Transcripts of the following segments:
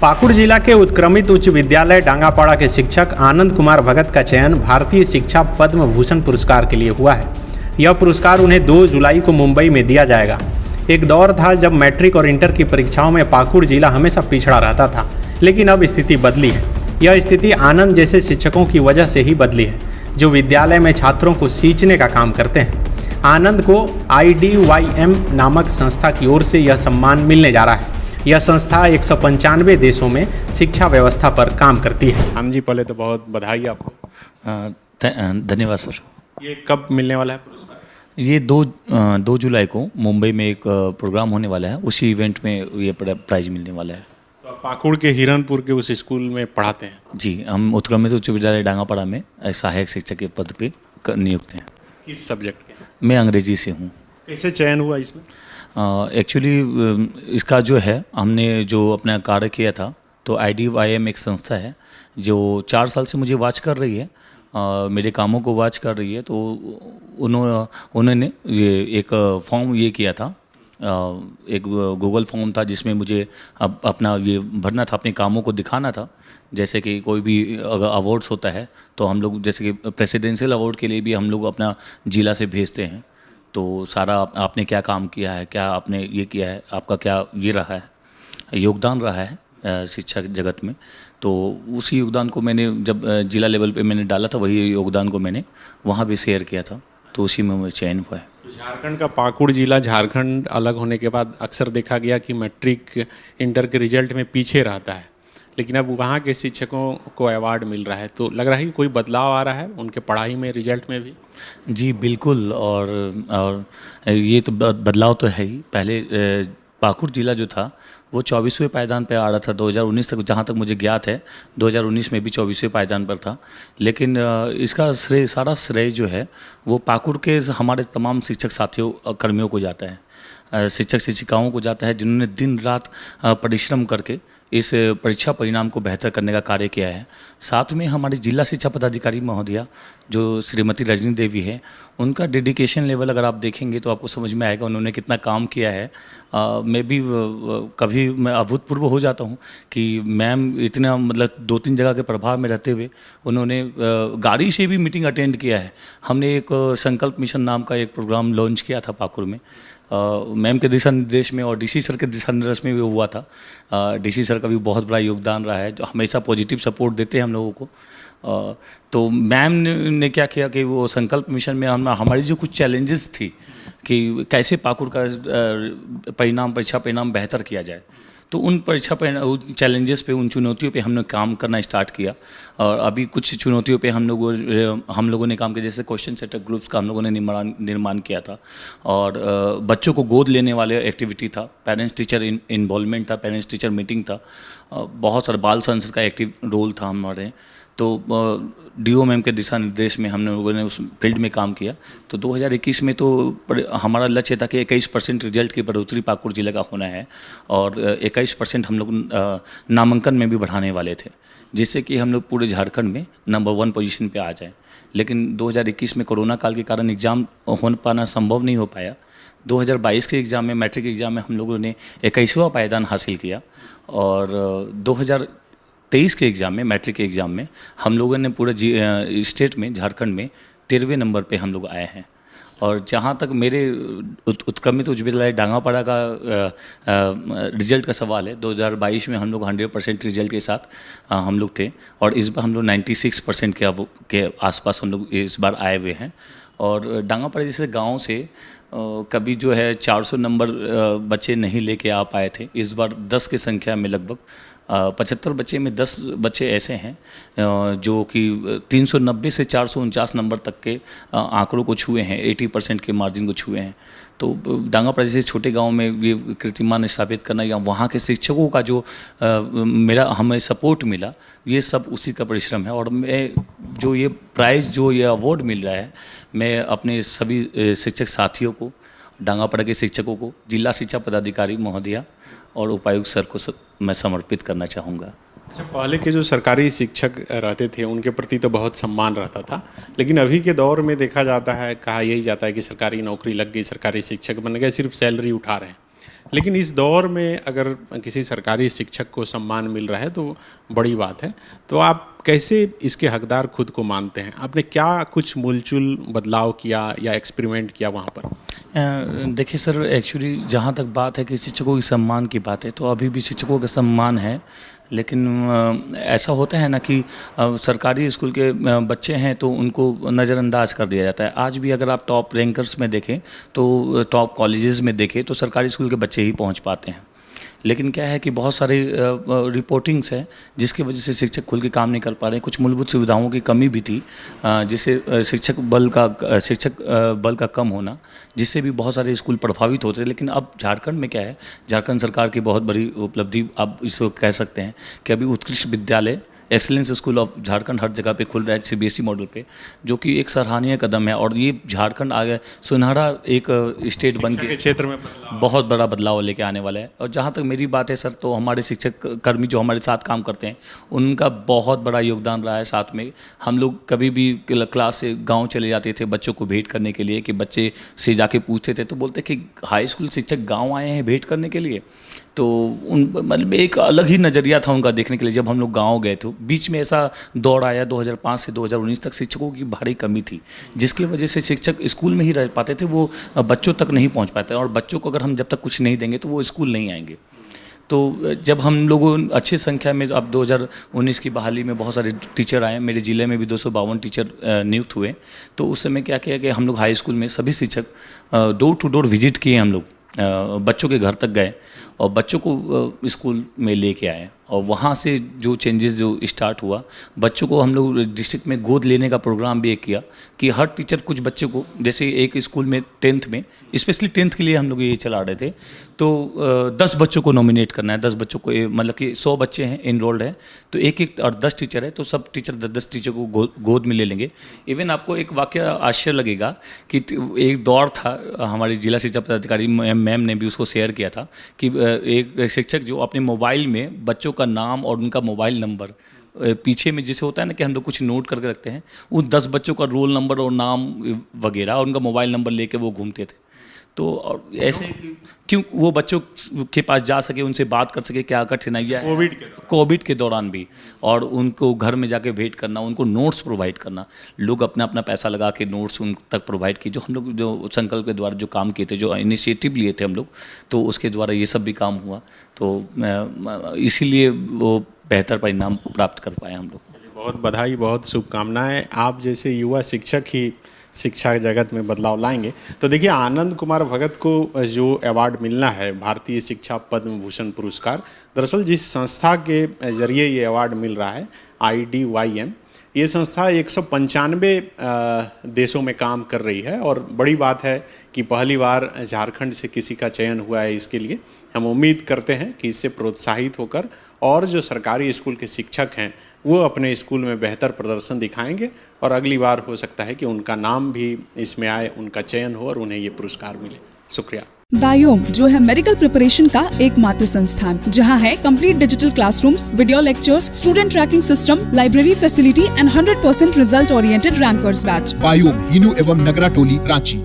पाकुड़ जिला के उत्क्रमित उच्च विद्यालय डांगापाड़ा के शिक्षक आनंद कुमार भगत का चयन भारतीय शिक्षा पद्म भूषण पुरस्कार के लिए हुआ है। यह पुरस्कार उन्हें 2 जुलाई को मुंबई में दिया जाएगा। एक दौर था जब मैट्रिक और इंटर की परीक्षाओं में पाकुड़ जिला हमेशा पिछड़ा रहता था, लेकिन अब स्थिति बदली है। यह स्थिति आनंद जैसे शिक्षकों की वजह से ही बदली है, जो विद्यालय में छात्रों को सींचने का काम करते हैं। आनंद को IDYM नामक संस्था की ओर से यह सम्मान मिलने जा रहा है। यह संस्था 195 देशों में शिक्षा व्यवस्था पर काम करती है। हाँ जी, पहले तो बहुत बधाई आपको। धन्यवाद सर। ये कब मिलने वाला है पुरस्कार? ये 2 जुलाई को मुंबई में एक प्रोग्राम होने वाला है, उसी इवेंट में ये प्राइज मिलने वाला है। तो आप पाकुड़ के हिरनपुर के उस स्कूल में पढ़ाते हैं? जी, हम उत्क्रमित उच्च विद्यालय डांगापाड़ा में सहायक शिक्षक के पद पे नियुक्त हैं। किस सब्जेक्ट के? मैं अंग्रेजी से हूँ। कैसे चयन हुआ इसमें? एक्चुअली इसका जो है, हमने जो अपना कार्य किया था, तो IDYM एक संस्था है जो 4 साल से मुझे वॉच कर रही है, मेरे कामों को वॉच कर रही है। तो उन्होंने ये एक फॉर्म ये किया था, एक गूगल फॉर्म था जिसमें मुझे अपना ये भरना था, अपने कामों को दिखाना था। जैसे कि कोई भी अगर अवार्ड्स होता है तो हम लोग, जैसे कि प्रेसिडेंशियल अवार्ड के लिए भी हम लोग अपना जिला से भेजते हैं, तो सारा आपने क्या काम किया है, क्या आपने ये किया है, आपका क्या ये रहा है, योगदान रहा है शिक्षा जगत में। तो उसी योगदान को मैंने जब जिला लेवल पे मैंने डाला था, वही योगदान को मैंने वहाँ भी शेयर किया था, तो उसी में चयन हुआ है। तो झारखंड का पाकुड़ जिला, झारखंड अलग होने के बाद अक्सर देखा गया कि मैट्रिक इंटर के रिजल्ट में पीछे रहता है, लेकिन अब वहाँ के शिक्षकों को अवार्ड मिल रहा है, तो लग रहा है कि कोई बदलाव आ रहा है उनके पढ़ाई में, रिजल्ट में भी? जी बिल्कुल। और ये तो बदलाव तो है ही। पहले पाकुड़ जिला जो था वो 24वें पायदान पर आ रहा था 2019 तक, जहाँ तक मुझे ज्ञात है 2019 में भी 24वें पायदान पर था। लेकिन इसका सारा श्रेय जो है वो पाकुड़ के हमारे तमाम शिक्षक साथियों कर्मियों को जाता है, शिक्षक शिक्षिकाओं को जाता है, जिन्होंने दिन रात परिश्रम करके इस परीक्षा परिणाम को बेहतर करने का कार्य किया है। साथ में हमारी जिला शिक्षा पदाधिकारी महोदया जो श्रीमती रजनी देवी है, उनका डेडिकेशन लेवल अगर आप देखेंगे तो आपको समझ में आएगा उन्होंने कितना काम किया है। मैं भी कभी मैं अभूतपूर्व हो जाता हूँ कि मैम इतना, मतलब 2-3 जगह के प्रभाव में रहते हुए उन्होंने गाड़ी से भी मीटिंग अटेंड किया है। हमने एक संकल्प मिशन नाम का एक प्रोग्राम लॉन्च किया था पाकुड़ में, मैम के दिशा निर्देश में और DC सर के दिशा निर्देश में भी हुआ था। DC सर का भी बहुत बड़ा योगदान रहा है, जो हमेशा पॉजिटिव सपोर्ट देते हैं हम लोगों को। तो मैम ने क्या किया कि वो संकल्प मिशन में हमारी जो कुछ चैलेंजेस थी कि कैसे पाकुड़ का परीक्षा परिणाम बेहतर किया जाए, तो उन चैलेंजेस पे, उन चुनौतियों पे हमने काम करना स्टार्ट किया। और अभी कुछ चुनौतियों पे हम लोगों ने काम किया, जैसे क्वेश्चन सेटर ग्रुप्स का हम लोगों ने निर्माण किया था, और बच्चों को गोद लेने वाले एक्टिविटी था, पेरेंट्स टीचर इन्वॉल्वमेंट था, पेरेंट्स टीचर मीटिंग था, बहुत सारा बाल संसद का एक्टिव रोल था हमारे। तो DO मैम के दिशा निर्देश में हम लोगों ने उस फील्ड में काम किया। तो 2021 में तो हमारा लक्ष्य था कि 21% रिजल्ट की बढ़ोतरी पाकुड़ जिले का होना है, और 21% हम लोग नामांकन में भी बढ़ाने वाले थे, जिससे कि हम लोग पूरे झारखंड में नंबर 1 पोजीशन पे आ जाए। लेकिन 2021 में कोरोना काल के कारण एग्ज़ाम हो पाना संभव नहीं हो पाया। 2022 के एग्ज़ाम में, मैट्रिक एग्ज़ाम में हम लोगों ने 21वां पायदान हासिल किया, और 2023 के एग्ज़ाम में, मैट्रिक के एग्ज़ाम में हम लोगों ने पूरे स्टेट में, झारखंड में 13वें नंबर पे हम लोग आए हैं। और जहाँ तक मेरे उत्क्रमित उच्च विद्यालय डांगापाड़ा का रिजल्ट का सवाल है, 2022 में हम लोग 100% रिजल्ट के साथ हम लोग थे, और इस बार हम लोग 96% के आसपास हम लोग इस बार आए हुए हैं। और डांगापाड़ा जैसे गाँव से कभी जो है 400 नंबर बच्चे नहीं लेके आ पाए थे। इस बार 10 की संख्या में लगभग 75 बच्चे में 10 बच्चे ऐसे हैं जो कि 390 से 449 नंबर तक के आंकड़ों को छुए हैं, 80% के मार्जिन को छुए हैं। तो डांगापाड़ा जैसे छोटे गांव में ये कीर्तिमान स्थापित करना, या वहाँ के शिक्षकों का जो हमें सपोर्ट मिला, ये सब उसी का परिश्रम है। और मैं जो ये प्राइज़, जो ये अवार्ड मिल रहा है, मैं अपने सभी शिक्षक साथियों को, डांगापाड़ा के शिक्षकों को, जिला शिक्षा पदाधिकारी महोदया और उपायुक्त सर को मैं समर्पित करना चाहूँगा। अच्छा, पहले के जो सरकारी शिक्षक रहते थे उनके प्रति तो बहुत सम्मान रहता था, लेकिन अभी के दौर में देखा जाता है, कहा यही जाता है कि सरकारी नौकरी लग गई, सरकारी शिक्षक बन गए, सिर्फ सैलरी उठा रहे हैं। लेकिन इस दौर में अगर किसी सरकारी शिक्षक को सम्मान मिल रहा है तो बड़ी बात है। तो आप कैसे इसके हकदार खुद को मानते हैं? आपने क्या कुछ मूलचूल बदलाव किया या एक्सपेरिमेंट किया वहाँ पर? देखिए सर, एक्चुअली जहाँ तक बात है कि शिक्षकों के सम्मान की बात है, तो अभी भी शिक्षकों का सम्मान है। लेकिन ऐसा होता है ना कि सरकारी स्कूल के बच्चे हैं तो उनको नज़रअंदाज कर दिया जाता है। आज भी अगर आप टॉप रैंकर्स में देखें तो टॉप कॉलेजेस में देखें तो सरकारी स्कूल के बच्चे ही पहुंच पाते हैं। लेकिन क्या है कि बहुत सारे रिपोर्टिंग्स है जिसकी वजह से शिक्षक खुल के काम नहीं कर पा रहे हैं। कुछ मूलभूत सुविधाओं की कमी भी थी, जिससे शिक्षक बल का कम होना, जिससे भी बहुत सारे स्कूल प्रभावित होते हैं। लेकिन अब झारखंड में क्या है, झारखंड सरकार की बहुत बड़ी उपलब्धि आप इसको कह सकते हैं कि अभी उत्कृष्ट विद्यालय एक्सीलेंस स्कूल ऑफ झारखंड हर जगह पे खुल रहा है सीबीएसई मॉडल पे, जो कि एक सराहनीय कदम है। और ये झारखंड आगे सुनहरा एक स्टेट बन के क्षेत्र में बहुत बड़ा बदलाव लेके आने वाला है। और जहाँ तक मेरी बात है सर, तो हमारे शिक्षक कर्मी जो हमारे साथ काम करते हैं उनका बहुत बड़ा योगदान रहा है। साथ में हम लोग कभी भी क्लास से गाँव चले जाते थे बच्चों को भेंट करने के लिए, कि बच्चे से जाके पूछते थे तो बोलते कि हाई स्कूल शिक्षक गाँव आए हैं भेंट करने के लिए। तो उन मतलब एक अलग ही नज़रिया था उनका देखने के लिए। जब हम लोग गांव गए थे, बीच में ऐसा दौर आया 2005 से 2019 तक शिक्षकों की भारी कमी थी, जिसकी वजह से शिक्षक स्कूल में ही रह पाते थे, वो बच्चों तक नहीं पहुंच पाते। और बच्चों को अगर हम जब तक कुछ नहीं देंगे तो वो स्कूल नहीं आएंगे। तो जब हम लोगों अच्छी संख्या में, अब 2019 की बहाली में बहुत सारे टीचर आए, मेरे ज़िले में भी 252 टीचर नियुक्त हुए। तो उस समय क्या किया कि हम लोग हाई स्कूल में सभी शिक्षक डोर टू डोर विजिट किए, हम लोग बच्चों के घर तक गए और बच्चों को स्कूल में लेके आए। और वहाँ से जो चेंजेस जो स्टार्ट हुआ, बच्चों को हम लोग डिस्ट्रिक्ट में गोद लेने का प्रोग्राम भी एक किया कि हर टीचर कुछ बच्चे को, जैसे एक स्कूल में 10th में स्पेशली 10th के लिए हम लोग ये चला रहे थे, तो 10 बच्चों को नॉमिनेट करना है। 10 बच्चों को, मतलब कि 100 बच्चे हैं इनरोल्ड हैं, तो एक और 10 टीचर है, तो सब टीचर 10 टीचर को गोद में ले लेंगे। इवन आपको एक वाक्य आश्चर्य लगेगा कि एक दौर था, हमारी जिला शिक्षा पदाधिकारी मैम ने भी उसको शेयर किया था कि एक शिक्षक जो अपने मोबाइल में बच्चों का नाम और उनका मोबाइल नंबर पीछे में जैसे होता है ना कि हम लोग कुछ नोट करके रखते हैं, उन 10 बच्चों का रोल नंबर और नाम वगैरह और उनका मोबाइल नंबर लेके वो घूमते थे। तो और ऐसे क्यों वो बच्चों के पास जा सके, उनसे बात कर सके, क्या कठिनाइयाँ कोविड के दौरान भी, और उनको घर में जाके भेंट करना, उनको नोट्स प्रोवाइड करना, लोग अपना अपना पैसा लगा के नोट्स उन तक प्रोवाइड किए। जो हम लोग जो संकल्प के द्वारा जो काम किए थे, जो इनिशिएटिव लिए थे हम लोग, तो उसके द्वारा ये सब भी काम हुआ। तो इसीलिए वो बेहतर परिणाम प्राप्त कर पाए हम लोग। बहुत बधाई, बहुत शुभकामनाएं। आप जैसे युवा शिक्षक ही शिक्षा जगत में बदलाव लाएंगे। तो देखिए, आनंद कुमार भगत को जो अवार्ड मिलना है, भारतीय शिक्षा पद्म भूषण पुरस्कार, दरअसल जिस संस्था के जरिए ये अवार्ड मिल रहा है, IDYM, ये संस्था 195 देशों में काम कर रही है। और बड़ी बात है कि पहली बार झारखंड से किसी का चयन हुआ है इसके लिए। हम उम्मीद करते हैं कि इससे प्रोत्साहित होकर और जो सरकारी स्कूल के शिक्षक हैं वो अपने स्कूल में बेहतर प्रदर्शन दिखाएंगे और अगली बार हो सकता है कि उनका नाम भी इसमें आए, उनका चयन हो और उन्हें ये पुरस्कार मिले। शुक्रिया। बायोम जो है मेडिकल प्रिपरेशन का एकमात्र संस्थान, जहां है complete digital classrooms, video lectures, student tracking system, library facility and 100% result oriented rankers batch. Biome, Hinoo एवं नगरा टोली, Ranchi.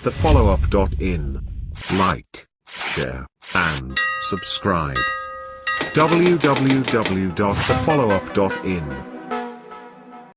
thefollowup.in. Like, share, and subscribe. www.thefollowup.in